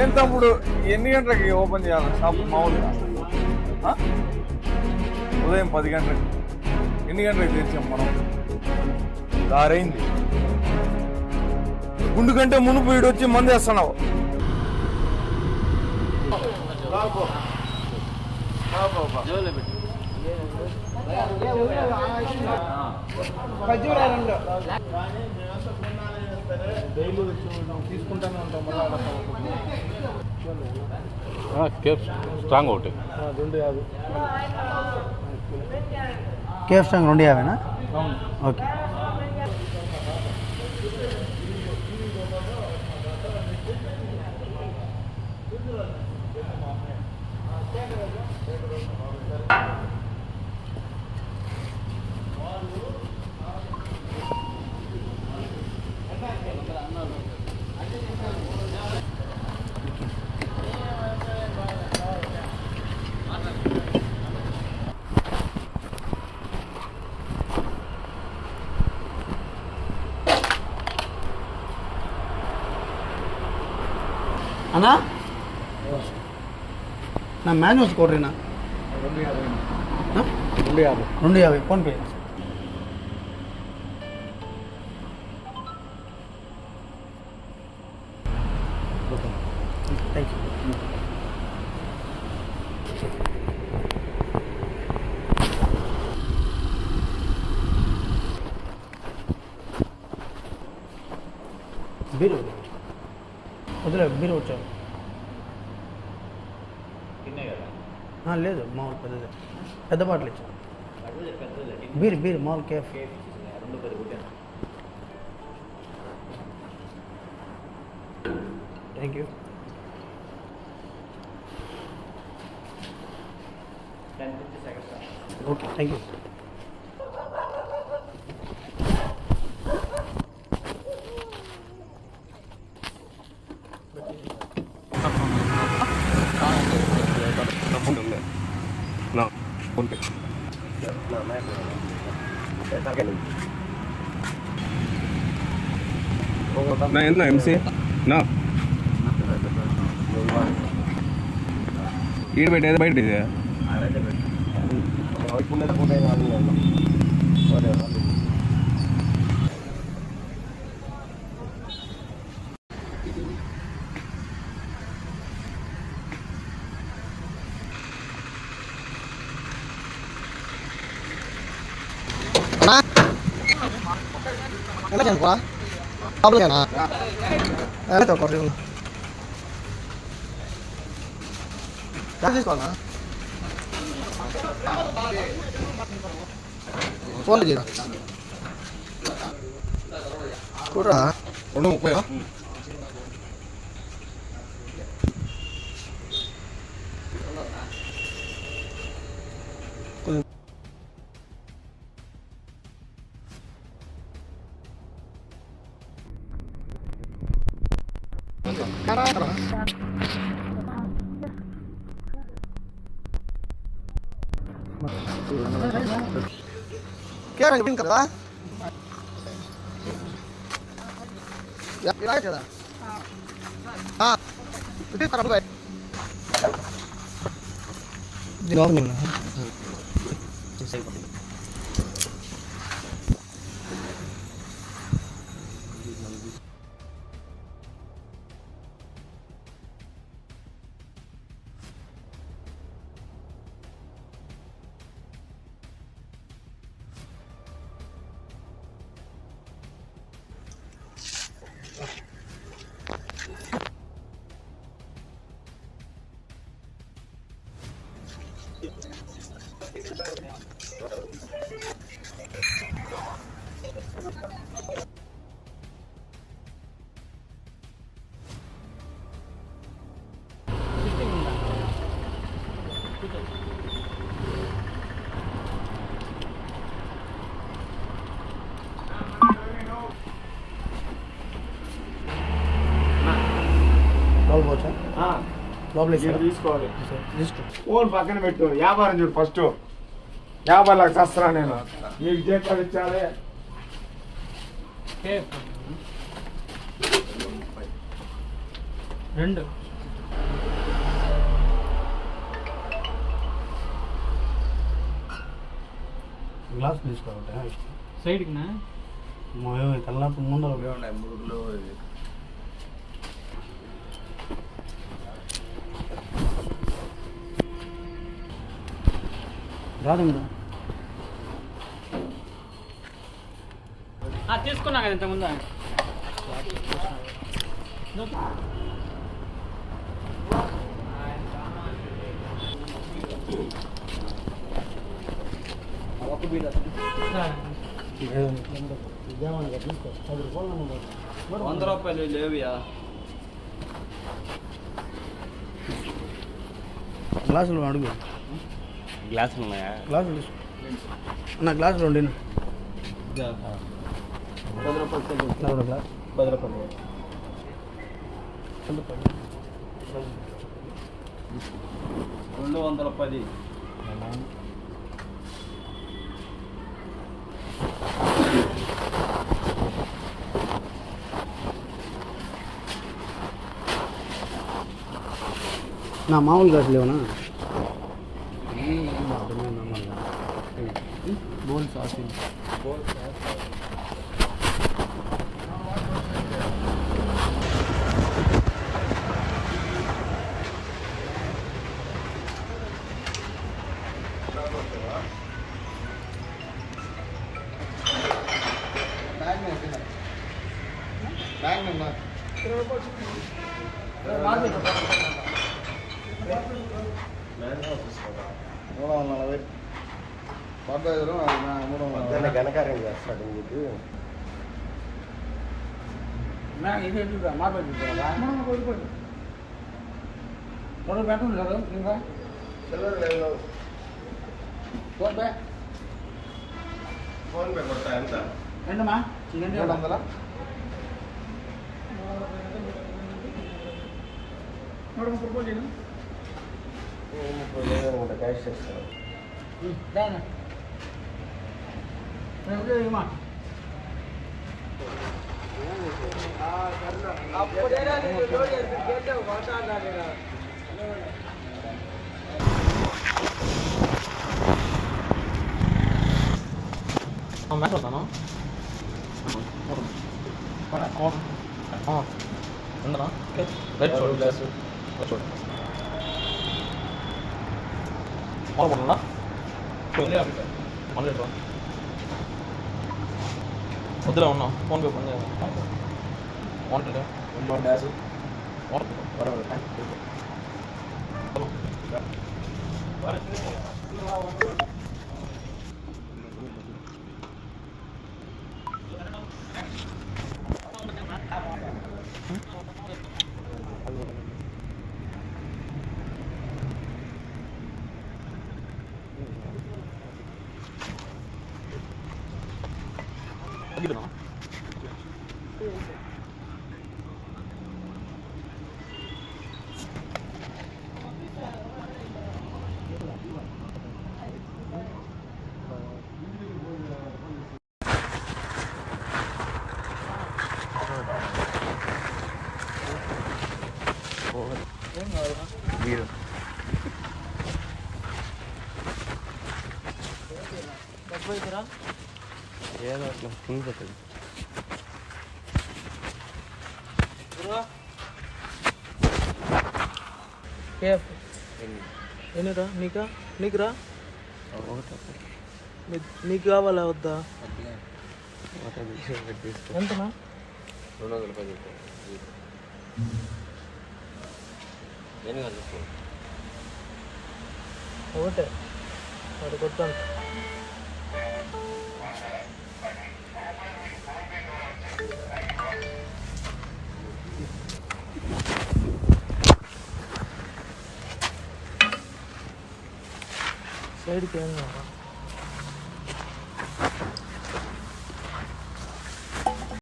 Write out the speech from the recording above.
ఏం తమ్ముడు ఎన్ని గంటలకి ఓపెన్ చేయాలి షాప్ మామూలుగా? ఉదయం 10 గంటలకి. ఎన్ని గంటలకి తెచ్చాం మనం? దారైంది. గుండు కంటే మునుపు వీడు వచ్చి మంది వేస్తున్నావు. తీసుకుంటానే ఉంటాం. స్ట్రాంగ్ ఒకటి 250. కేఫ్ స్ట్రాంగ్ 250నా? అవును. ఓకే. అన్నా నా మ్యాన్యూస్ కొట్రేనా? 250 ఫోన్పే. Thank you. బీరు వదిలే, బీరు వచ్చావు. లేదు మామూలు పెద్దదే, పెద్ద బాటిల్ ఇచ్చాను. బీరు మామూలు cafe. Thank you. Okay, thank you. ఎంత ఎంసీ నా ఈడ పెట్టేది బయట ఇది ఫోన్ చేయరా కూడా 230. क्या रंग पिंक का? या पिला है क्या? हाँ, कितने तरफ गए? जवाब नहीं मिला. ఫోన్ పక్కన పెట్టు, వ్యాపారం చూడు. ఫస్ట్ 50 లక్షలు వస్తున్నా నేను మీకు జీతాలు ఇచ్చాలి. రెండు గ్లాస్ తీసుకోవాలి సైడ్కినా తెల్లప్పుడు ముందర రాదు తీసుకున్నా కదా ఇంతకుముందు ₹100 లేవియా గ్లాసులు అడుగు గ్లాసులు ఉన్నాయా? గ్లాసులు తీసుకో నా గ్లాసులు ఉండి ₹210. నా మామూలు గ్లాసులు లేవనా బోల్ సాస్ ఘనకార్యం చేస్తాడు మీకు ఫోన్ పే కొడతా ఎంత ఏంటమ్మా 200 క్యాష్ చేస్తాను వద్దులే ఉన్నా ఫోన్ పే పని వాంటెడ్ మీరు ఏదో అట్లా తినిపోతుంది. ఎన్నిరా నీకురా నీకు కావాలా వద్దా ఎంతనా 210. ఒకటే అది కొట్టాను సైడ్కి ఏం కావాలి